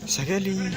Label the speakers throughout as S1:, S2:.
S1: سقالي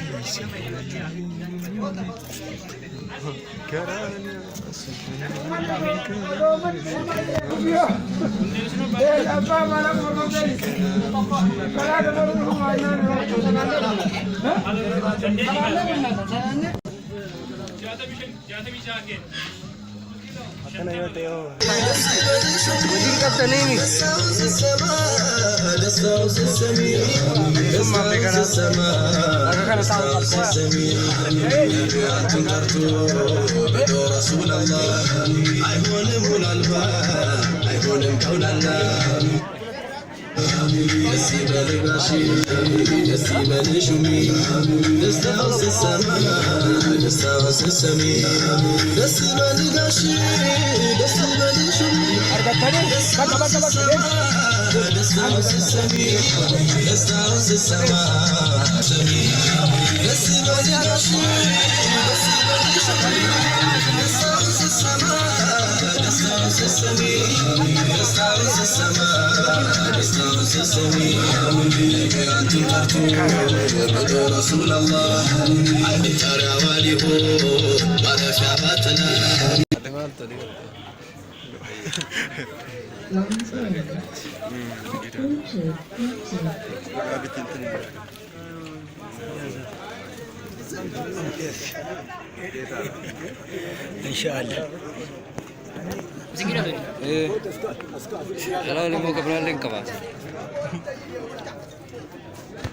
S1: رسول الله إن شاء الله. Kalau lima kebenaran link apa?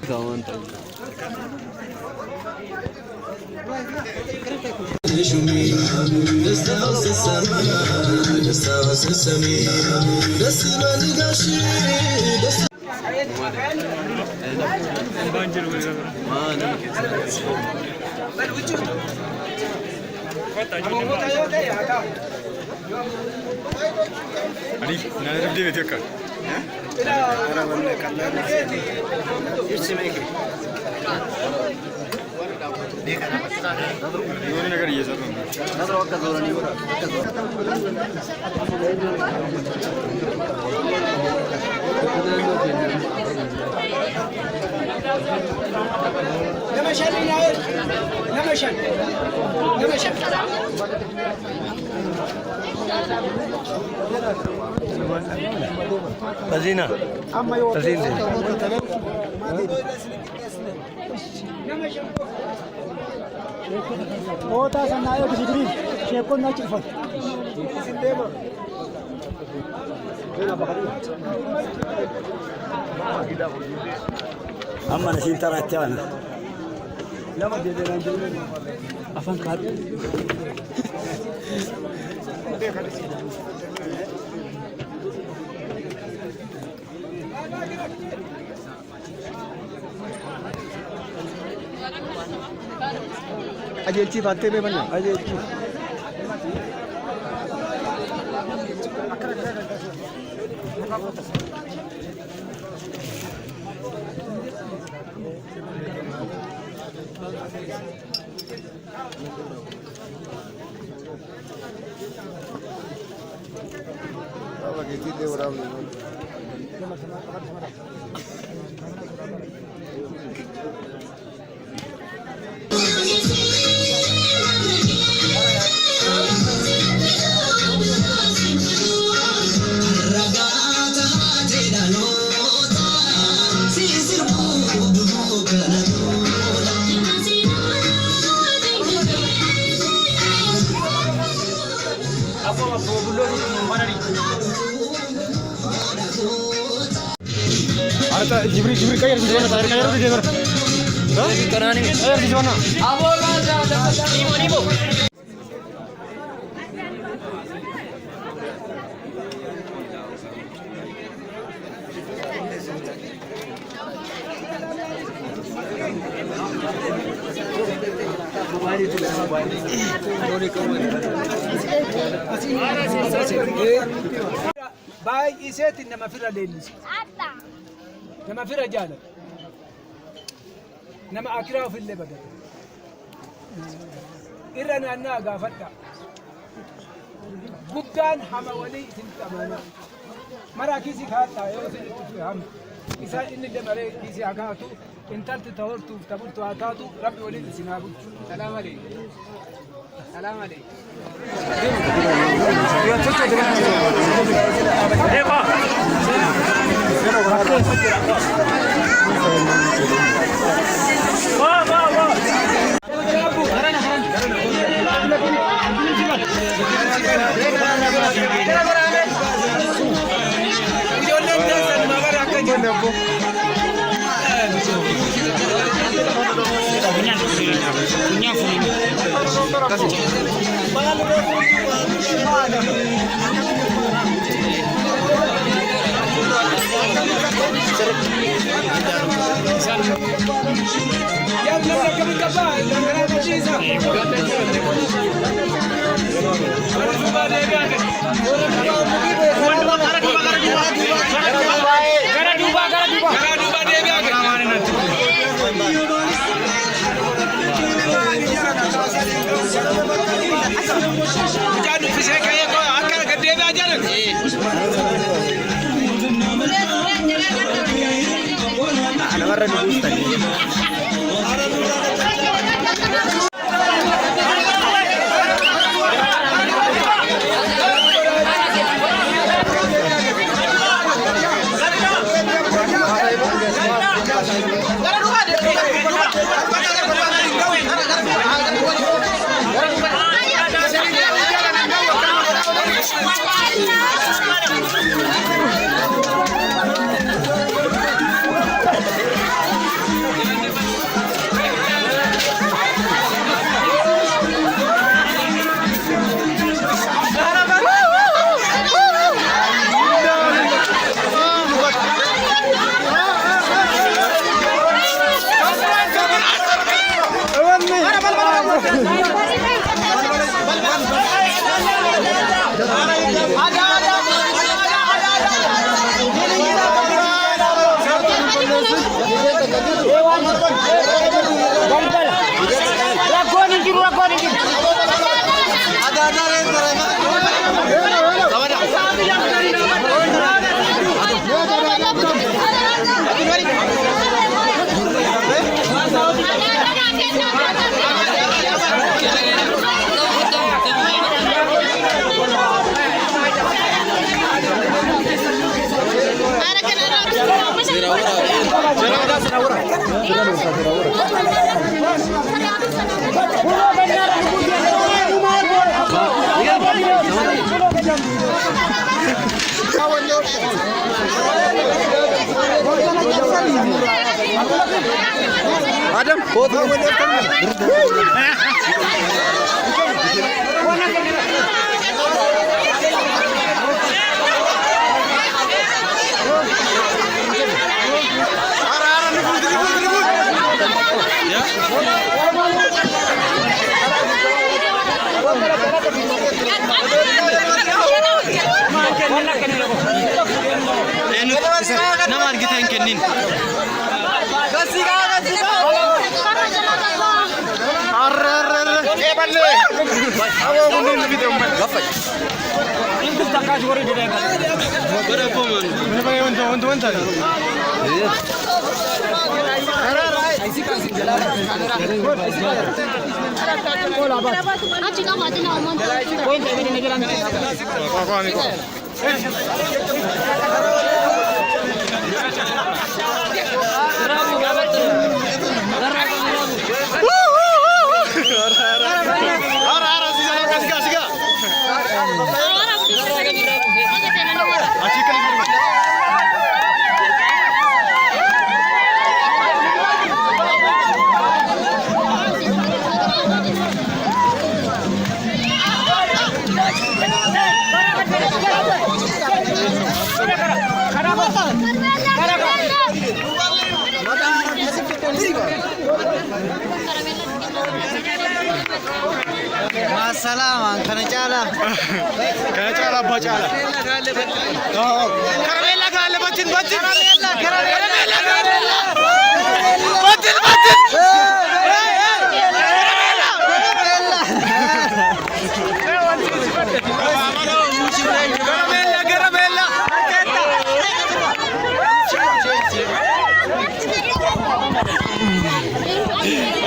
S1: Kawan tahu. Ali, nerede bir video kal? Tazina. Tazina. Oh, tak sana ayo di sini. Siapa nak cepat? Amma nasi taratkan. Lama dia lanjut. Afan kad. Agency बातें में बना agency apa gitu dia orang Ada jibri kaya di mana? Tayar kaya di mana? Hah? Kanan ini. Air di mana? Abo ada. Ini bu.
S2: baay'iseetti nama fira leellisa. Nama fira jaalata. Nama akiraa ofillee badata. Irra naannaa gaafadha. Guddaan hama walii isin qabana. Maraa kiisii kaadhaa yoo isin itti hamu. Isaan inni dabaree kiisii haa kaatu. Intalti tahortuuf tabultu haa taatu. Rabbi waliin isin haa bulchu. Salaam alaikum. Salaam alaikum.
S1: Adam, foto. Nama kita yang kenin. Kasih. Balle. Awo mungkin lebih teman. Gafai. Ini tak kasih orang dia. Berapa man? Berapa untuk tadi?
S3: Cara.
S1: السلام كان جالا بجالا كراميلا قال بطن كراميلا بطن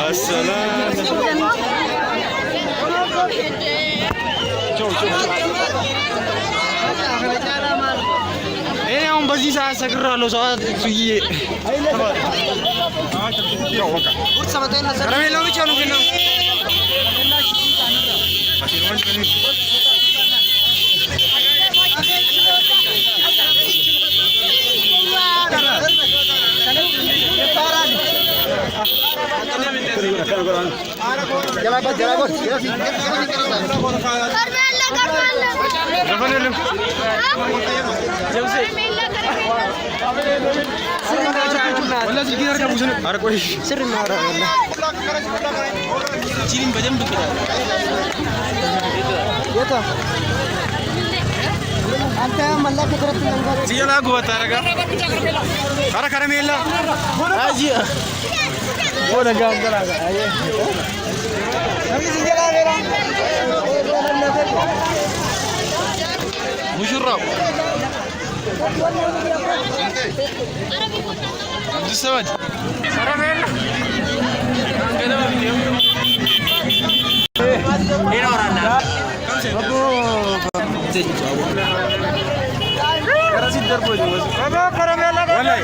S1: السلام ini yang basi saya segera lo soal suyi karena lo bicara mungkin والله زي كده ارجع بوزن ارى كويس سر النار والله تشيلين بجنب كده يتا انت مالك كده تيجي لا قوه ترى ارى كرميلا اجي ولا قام دراغ ايه خلي سنجل غيره مشرب عبد السمد هنا ورانا كراسي الدرب ولا